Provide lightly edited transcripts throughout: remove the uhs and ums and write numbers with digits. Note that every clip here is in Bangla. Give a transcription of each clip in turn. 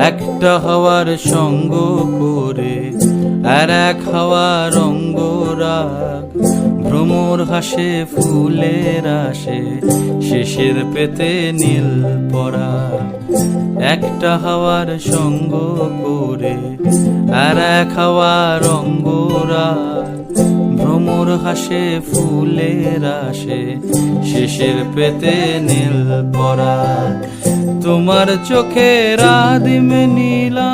একটা হাওয়ার সঙ্গ করে আর এক হাওয়ার অঙ্গরাগ, ভ্রমর হাসে ফুলের আসে শেষের পেতে নীল পরাগ। একটা হাওয়ার সঙ্গ করে আর এক হাওয়ার অঙ্গরাগ, ভ্রমর হাসে ফুলের আসে শেষের পেতে নীল পরাগ। তোমার চোখের আদিম নীলা,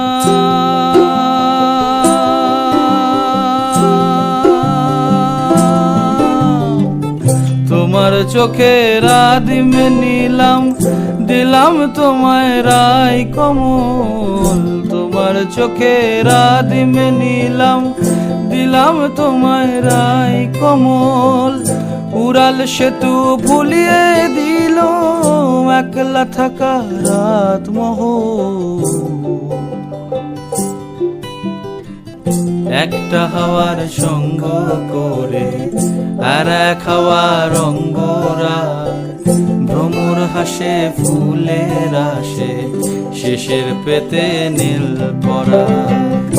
তোমার চোখের আদিম নীলাম, দিলাম তোমায় রায় কমল। তোমার চোখের আদিম নীলাম, দিলাম তোমায় রায় কমল। উড়াল সেতু ভুলিয়ে দিল একলা থাকা রাত মহল। একটা হাওয়ার সঙ্গ করে আর এক হাওয়ার অঙ্গরাগ, ভ্রমর হাসে ফুলের আসে শেষের পেতে নীল পরাগ।